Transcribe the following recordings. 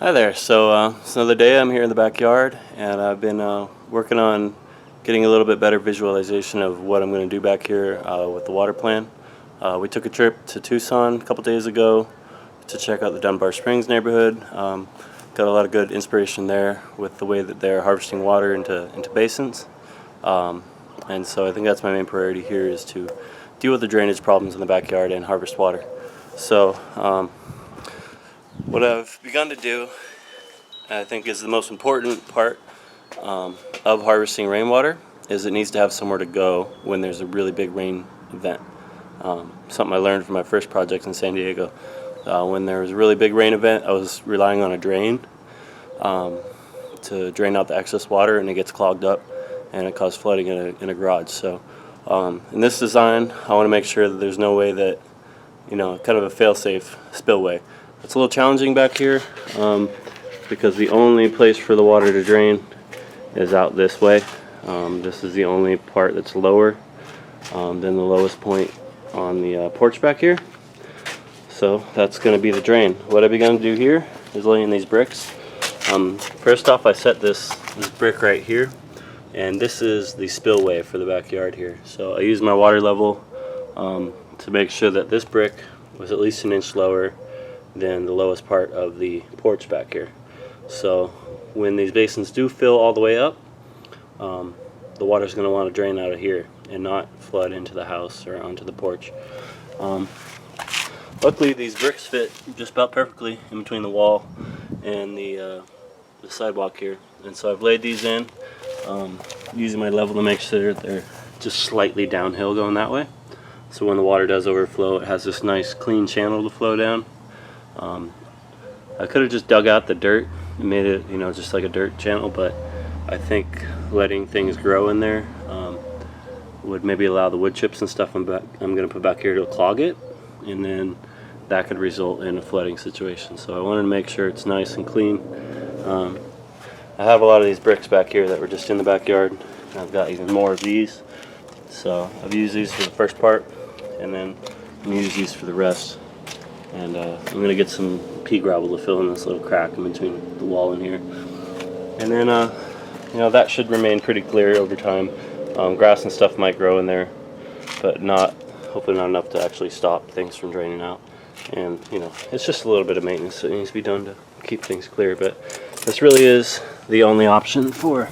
Hi there. It's another day. I'm here in the backyard, and I've been working on getting a little bit better visualization of what I'm going to do back here with the water plan. We took a trip to Tucson a couple days ago to check out the Dunbar Springs neighborhood. Got a lot of good inspiration there with the way that they're harvesting water into basins. And so I think that's my main priority here, is to deal with the drainage problems in the backyard and harvest water. So what I've begun to do, I think, is the most important part of harvesting rainwater, is it needs to have somewhere to go when there's a really big rain event. Something I learned from my first project in San Diego. When there was a really big rain event, I was relying on a drain to drain out the excess water, and it gets clogged up and it caused flooding in a garage. So in this design, I want to make sure that there's no way that, kind of a fail-safe spillway. It's a little challenging back here because the only place for the water to drain is out this way. This is the only part that's lower than the lowest point on the porch back here. So that's going to be the drain. What I began to do here is lay in these bricks. First off, I set this brick right here, and this is the spillway for the backyard here. So I used my water level to make sure that this brick was at least an inch lower than the lowest part of the porch back here. So when these basins do fill all the way up, the water's going to want to drain out of here and not flood into the house or onto the porch. Luckily, these bricks fit just about perfectly in between the wall and the sidewalk here, and so I've laid these in using my level to make sure they're just slightly downhill going that way, so when the water does overflow, it has this nice clean channel to flow down. I could have just dug out the dirt and made it, just like a dirt channel, but I think letting things grow in there would maybe allow the wood chips and stuff I'm going to put back here to clog it, and then that could result in a flooding situation. So I wanted to make sure it's nice and clean. I have a lot of these bricks back here that were just in the backyard. I've got even more of these. So I've used these for the first part, and then I'm going to use these for the rest. And I'm going to get some pea gravel to fill in this little crack in between the wall and here. And then, that should remain pretty clear over time. Grass and stuff might grow in there, but hopefully not enough to actually stop things from draining out. And, it's just a little bit of maintenance that needs to be done to keep things clear. But this really is the only option for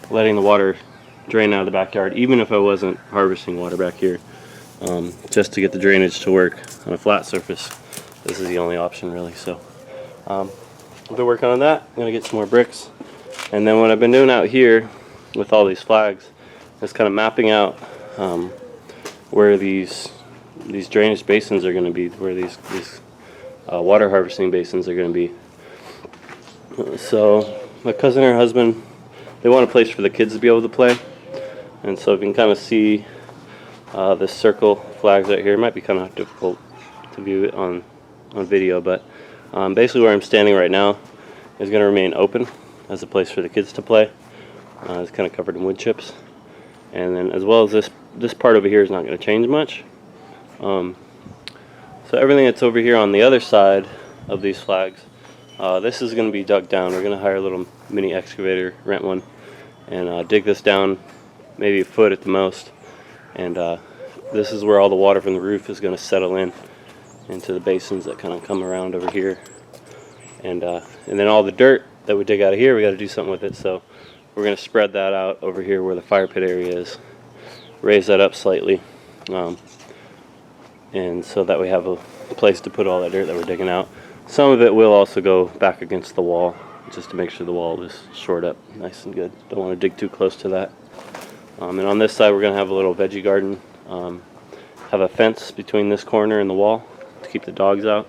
letting the water drain out of the backyard, even if I wasn't harvesting water back here. Just to get the drainage to work on a flat surface, this is the only option really. So I've been working on that. I'm going to get some more bricks. And then what I've been doing out here with all these flags is kind of mapping out where these drainage basins are going to be, where these water harvesting basins are going to be. So my cousin and her husband, they want a place for the kids to be able to play. And so you can kind of see this circle flags right here. It might be kind of difficult to view it on video, but basically where I'm standing right now is going to remain open as a place for the kids to play. It's kind of covered in wood chips, and then as well as this part over here is not going to change much. So everything that's over here on the other side of these flags, this is going to be dug down. We're going to hire a little mini excavator, rent one, and dig this down maybe a foot at the most. And this is where all the water from the roof is going to settle into the basins that kind of come around over here. And then all the dirt that we dig out of here, we got to do something with it. So we're going to spread that out over here where the fire pit area is, raise that up slightly, and so that we have a place to put all that dirt that we're digging out. Some of it will also go back against the wall, just to make sure the wall is shored up nice and good. Don't want to dig too close to that. And on this side, we're going to have a little veggie garden, have a fence between this corner and the wall to keep the dogs out,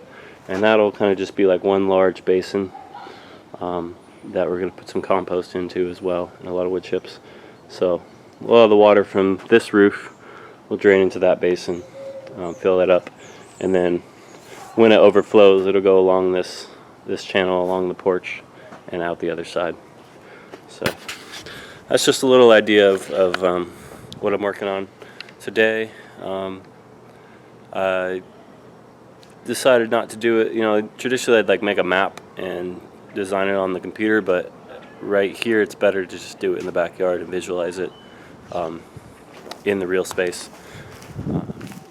and that'll kind of just be like one large basin that we're going to put some compost into as well, and a lot of wood chips. So a lot of the water from this roof will drain into that basin, fill that up, and then when it overflows, it'll go along this channel along the porch and out the other side. So that's just a little idea of what I'm working on today. I decided not to do it. You know, traditionally I'd like make a map and design it on the computer, but right here it's better to just do it in the backyard and visualize it in the real space,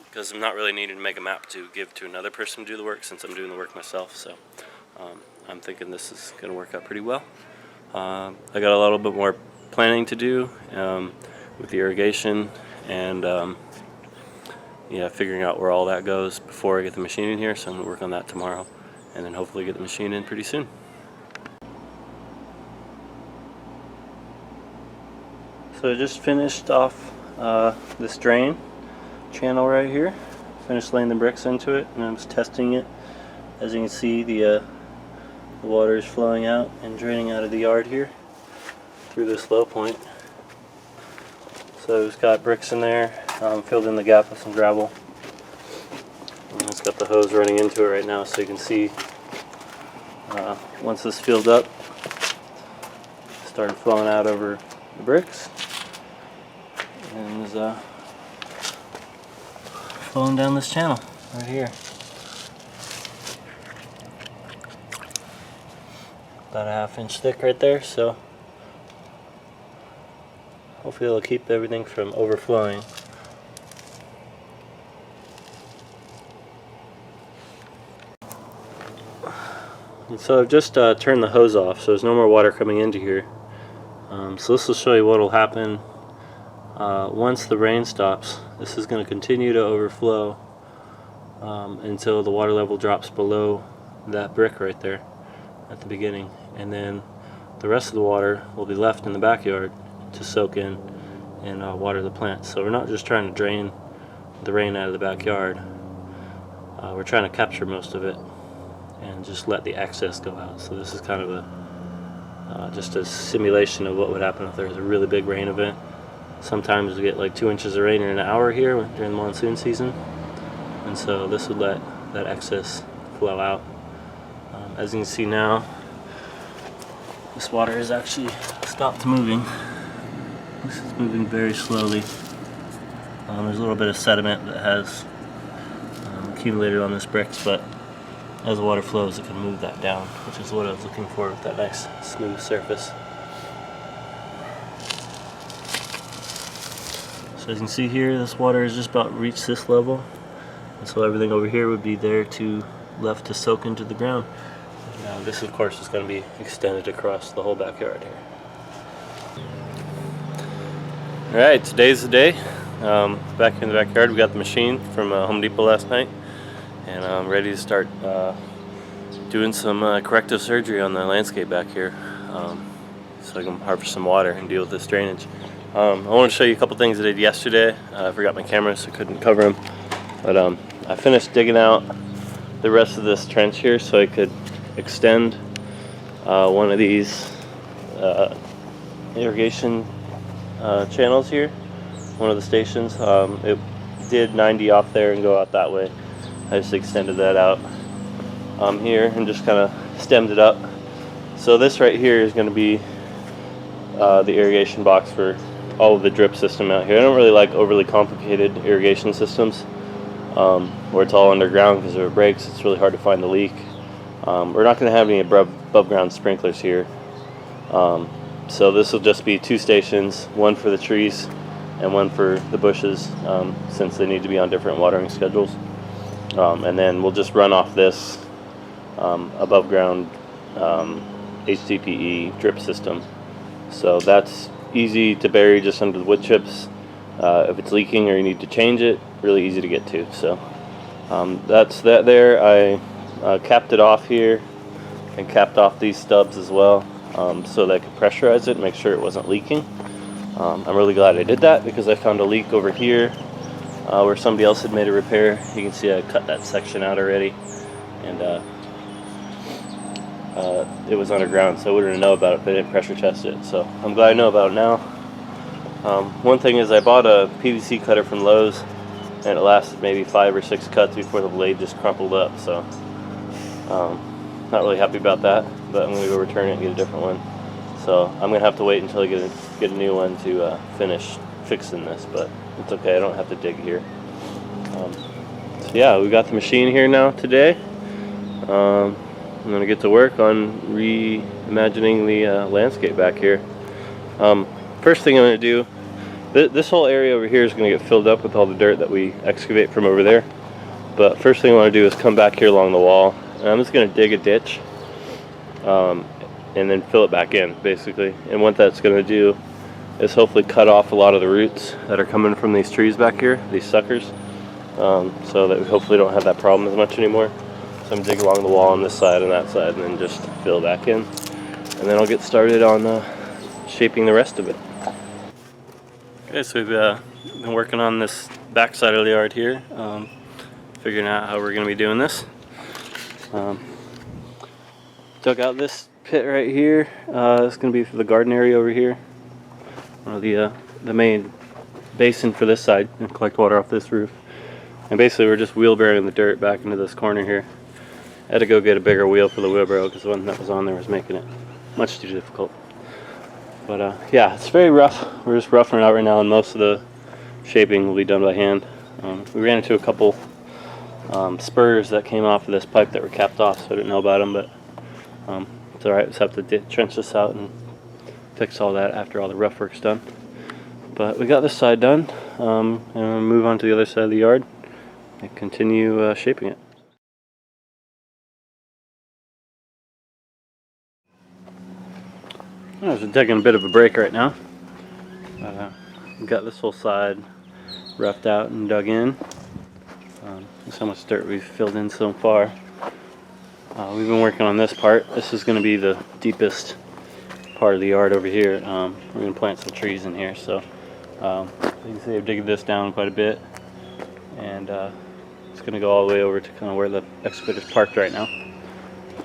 because I'm not really needing to make a map to give to another person to do the work, since I'm doing the work myself. So I'm thinking this is going to work out pretty well. I got a little bit more planning to do with the irrigation and yeah, figuring out where all that goes before I get the machine in here. So I'm going to work on that tomorrow, and then hopefully get the machine in pretty soon. So I just finished off this drain channel right here. Finished laying the bricks into it, and I was testing it. As you can see, the water is flowing out and draining out of the yard here through this low point. So it's got bricks in there, filled in the gap with some gravel. And it's got the hose running into it right now, so you can see once this filled up, it started flowing out over the bricks, and is flowing down this channel right here. About a ½ inch thick right there, so hopefully it'll keep everything from overflowing. And so I've just turned the hose off, so there's no more water coming into here. So this will show you what will happen once the rain stops. This is going to continue to overflow until the water level drops below that brick right there at the beginning, and then the rest of the water will be left in the backyard to soak in and water the plants. So we're not just trying to drain the rain out of the backyard, we're trying to capture most of it and just let the excess go out. So this is kind of a just a simulation of what would happen if there was a really big rain event. Sometimes we get like 2 inches of rain in an hour here during the monsoon season, and so this would let that excess flow out. As you can see now, this water has actually stopped moving. This is moving very slowly. There's a little bit of sediment that has accumulated on this bricks, but as the water flows it can move that down, which is what I was looking for with that nice smooth surface. So as you can see here, this water has just about reached this level, and so everything over here would be there left to soak into the ground. Now this of course is going to be extended across the whole backyard here. Alright, today's the day. Back in the backyard, we got the machine from Home Depot last night, and I'm ready to start doing some corrective surgery on the landscape back here, so I can harvest some water and deal with this drainage. I want to show you a couple things I did yesterday. I forgot my camera, so I couldn't cover them, but I finished digging out the rest of this trench here so I could extend one of these irrigation channels here, one of the stations. It did 90 off there and go out that way. I just extended that out here and just kind of stemmed it up. So this right here is going to be the irrigation box for all of the drip system out here. I don't really like overly complicated irrigation systems where it's all underground, because if it breaks it's really hard to find the leak. We're not going to have any above ground sprinklers here, so this will just be 2 stations, one for the trees and one for the bushes, since they need to be on different watering schedules. And then we'll just run off this above ground HDPE drip system. So that's easy to bury just under the wood chips. If it's leaking or you need to change it, really easy to get to. So that's that there. I capped it off here and capped off these stubs as well, so that I could pressurize it and make sure it wasn't leaking. I'm really glad I did that, because I found a leak over here where somebody else had made a repair. You can see I cut that section out already, and it was underground, so I wouldn't know about it if I didn't pressure test it. So I'm glad I know about it now. One thing is, I bought a PVC cutter from Lowe's, and it lasted maybe 5 or 6 cuts before the blade just crumpled up. So not really happy about that, but I'm going to go return it and get a different one. So I'm going to have to wait until I get a new one to finish fixing this, but it's okay, I don't have to dig here. Yeah, we got the machine here now today. I'm gonna get to work on reimagining the landscape back here. First thing I'm gonna do, this whole area over here is gonna get filled up with all the dirt that we excavate from over there. But first thing I want to do is come back here along the wall, and I'm just gonna dig a ditch, and then fill it back in, basically. And what that's gonna do is hopefully cut off a lot of the roots that are coming from these trees back here, these suckers. So that we hopefully don't have that problem as much anymore. So I'm digging along the wall on this side and that side, and then just fill back in, and then I'll get started on shaping the rest of it. Okay, so we've been working on this back side of the yard here, figuring out how we're going to be doing this. Dug out this pit right here. It's going to be for the garden area over here. The main basin for this side, and collect water off this roof. And basically we're just wheelbarrowing the dirt back into this corner here. I had to go get a bigger wheel for the wheelbarrow because the one that was on there was making it much too difficult. But yeah, it's very rough. We're just roughing it out right now, and most of the shaping will be done by hand. We ran into a couple spurs that came off of this pipe that were capped off, so I didn't know about them, but it's alright. Just have to trench this out and fix all that after all the rough work's done. But we got this side done, and we'll move on to the other side of the yard and continue shaping it. I was taking a bit of a break right now. We've got this whole side roughed out and dug in. That's how much dirt we've filled in so far. We've been working on this part. This is going to be the deepest part of the yard over here. We're going to plant some trees in here, so you can see I've digged this down quite a bit, and it's going to go all the way over to kind of where the excavator's parked right now.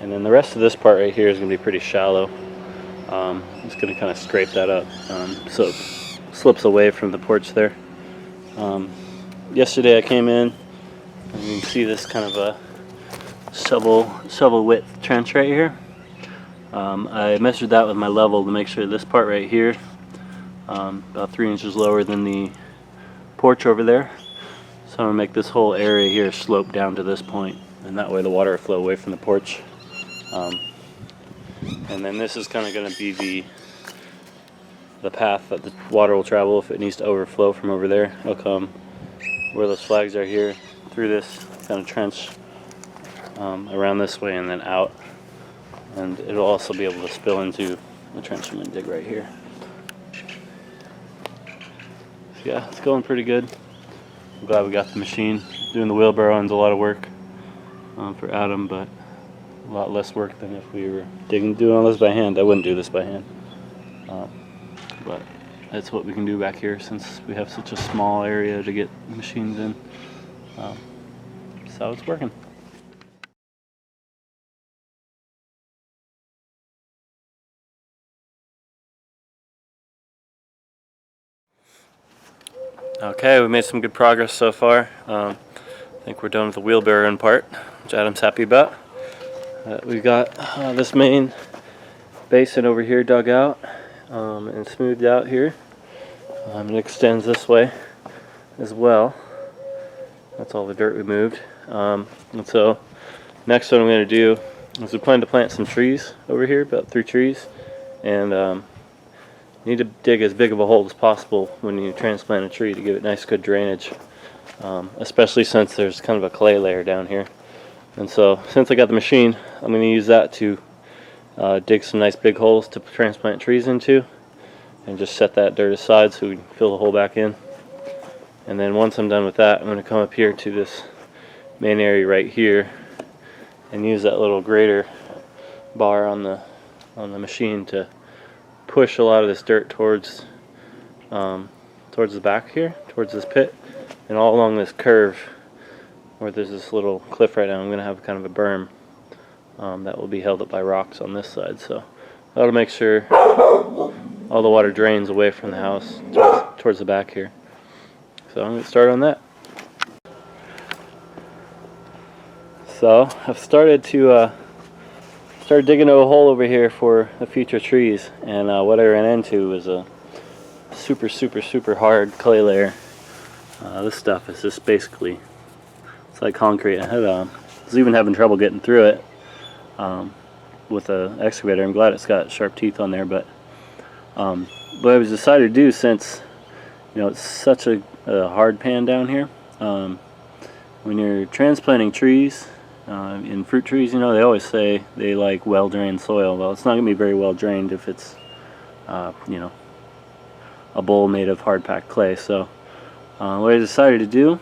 And then the rest of this part right here is going to be pretty shallow. It's going to kind of scrape that up so it slips away from the porch there. Yesterday I came in, and you can see this kind of a shovel width trench right here. I measured that with my level to make sure this part right here, about 3 inches lower than the porch over there. So I'm going to make this whole area here slope down to this point, and that way the water will flow away from the porch. And then this is kind of going to be the path that the water will travel if it needs to overflow from over there. It'll come where those flags are here, through this kind of trench, around this way and then out. And it'll also be able to spill into the trench I'm going to dig right here. So yeah, it's going pretty good. I'm glad we got the machine. Doing the wheelbarrow is a lot of work for Adam, but a lot less work than if we were doing all this by hand. I wouldn't do this by hand. But that's what we can do back here since we have such a small area to get machines in. So it's working. Okay, we made some good progress so far. I think we're done with the wheelbarrowing part, which Adam's happy about. We've got this main basin over here dug out and smoothed out here. It extends this way as well. That's all the dirt we moved. And so next what I'm going to do is we plan to plant some trees over here, about 3 trees, and you need to dig as big of a hole as possible when you transplant a tree to give it nice good drainage, especially since there's kind of a clay layer down here. And so since I got the machine, I'm going to use that to dig some nice big holes to transplant trees into, and just set that dirt aside so we can fill the hole back in. And then once I'm done with that, I'm going to come up here to this main area right here and use that little grater bar on the machine to push a lot of this dirt towards the back here, towards this pit, and all along this curve where there's this little cliff right now. I'm going to have kind of a berm that will be held up by rocks on this side, so that'll make sure all the water drains away from the house towards the back here. So I'm going to start on that. So I've started digging a hole over here for the future trees, and what I ran into was a super hard clay layer. This stuff is just basically It's like concrete. I was even having trouble getting through it with the excavator. I'm glad it's got sharp teeth on there, but what I was decided to do, since it's such a hard pan down here, when you're transplanting trees, in fruit trees, they always say they like well-drained soil. Well, it's not going to be very well drained if it's a bowl made of hard-packed clay. So what I decided to do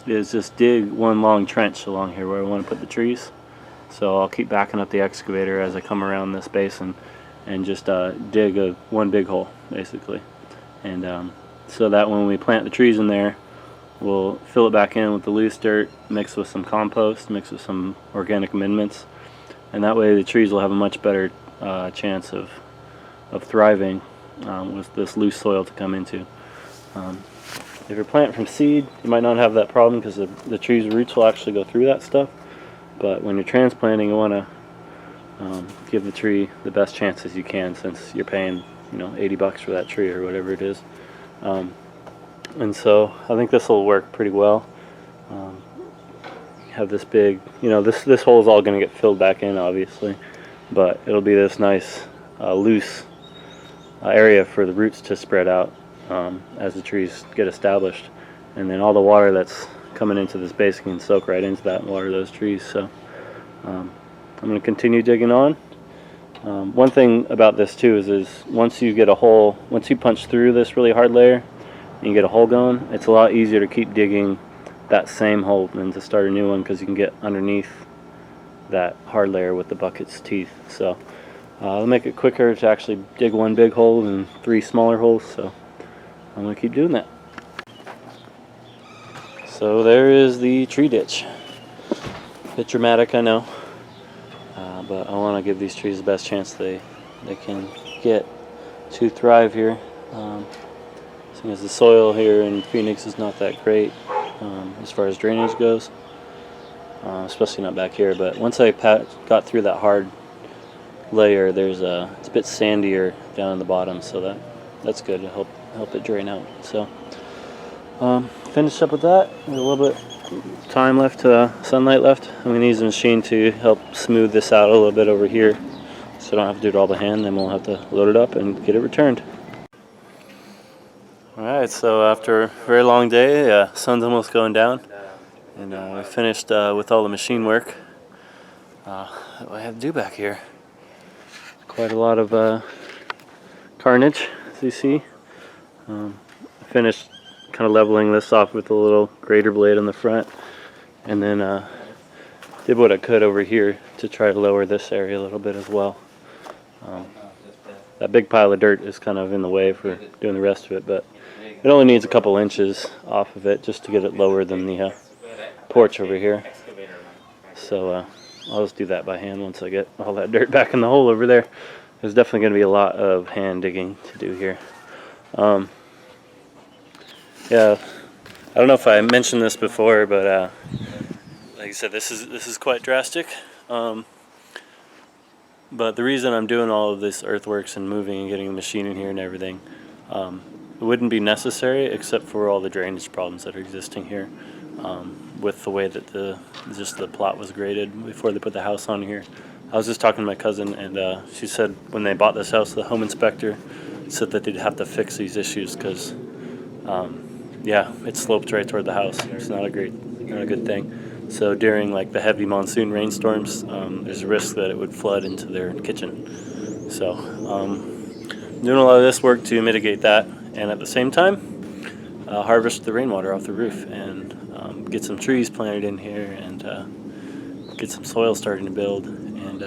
is just dig one long trench along here where I want to put the trees. So I'll keep backing up the excavator as I come around this basin and just dig one big hole, basically. And so that when we plant the trees in there, we'll fill it back in with the loose dirt, mix with some compost, mix with some organic amendments, and that way the trees will have a much better chance of thriving with this loose soil to come into. If you're planting from seed, you might not have that problem because the tree's roots will actually go through that stuff. But when you're transplanting, you want to give the tree the best chances you can, since you're paying $80 for that tree or whatever it is. And so I think this will work pretty well. Have this big, this hole is all going to get filled back in, obviously, but it'll be this nice loose area for the roots to spread out as the trees get established, and then all the water that's coming into this basin can soak right into that and water those trees. So I'm going to continue digging on. One thing about this too is once you get a hole, once you punch through this really hard layer and you get a hole going, it's a lot easier to keep digging that same hole than to start a new one, because you can get underneath that hard layer with the bucket's teeth. So it'll make it quicker to actually dig one big hole than 3 smaller holes. So I'm going to keep doing that. So there is the tree ditch. A bit dramatic, I know, but I want to give these trees the best chance they can get to thrive here. Seeing as the soil here in Phoenix is not that great as far as drainage goes, especially not back here. But once I got through that hard layer, it's a bit sandier down in the bottom, so that's good to help it drain out. So finished up with that. A little bit time left, sunlight left. I'm going to use the machine to help smooth this out a little bit over here, so I don't have to do it all by hand. Then we'll have to load it up and get it returned. Alright, so after a very long day, sun's almost going down, and I finished with all the machine work that I have to do back here. Quite a lot of carnage, as you see. I finished kind of leveling this off with a little grater blade on the front, and then did what I could over here to try to lower this area a little bit as well. That big pile of dirt is kind of in the way for doing the rest of it, but it only needs a couple inches off of it just to get it lower than the porch over here. So I'll just do that by hand once I get all that dirt back in the hole over there. There's definitely going to be a lot of hand digging to do here. Yeah, I don't know if I mentioned this before, but like I said, this is quite drastic. But the reason I'm doing all of this earthworks and moving and getting a machine in here and everything, it wouldn't be necessary except for all the drainage problems that are existing here, with the way that the plot was graded before they put the house on here. I was just talking to my cousin, and she said when they bought this house, the home inspector said that they'd have to fix these issues because, yeah, it sloped right toward the house. It's not a good thing. So during like the heavy monsoon rainstorms, there's a risk that it would flood into their kitchen. So doing a lot of this work to mitigate that, and at the same time harvest the rainwater off the roof and get some trees planted in here and get some soil starting to build, and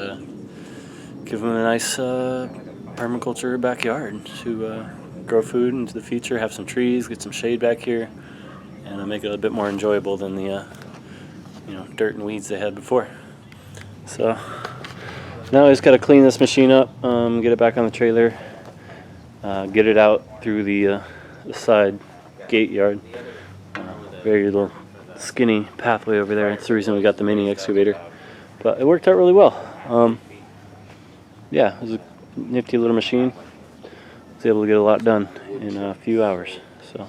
give them a nice permaculture backyard to grow food into the future, have some trees, get some shade back here, and make it a bit more enjoyable than the dirt and weeds they had before. So now I just got to clean this machine up, get it back on the trailer, get it out through the side gate yard. Very little skinny pathway over there. That's the reason we got the mini excavator, but it worked out really well. Yeah, it was a nifty little machine. I was able to get a lot done in a few hours. So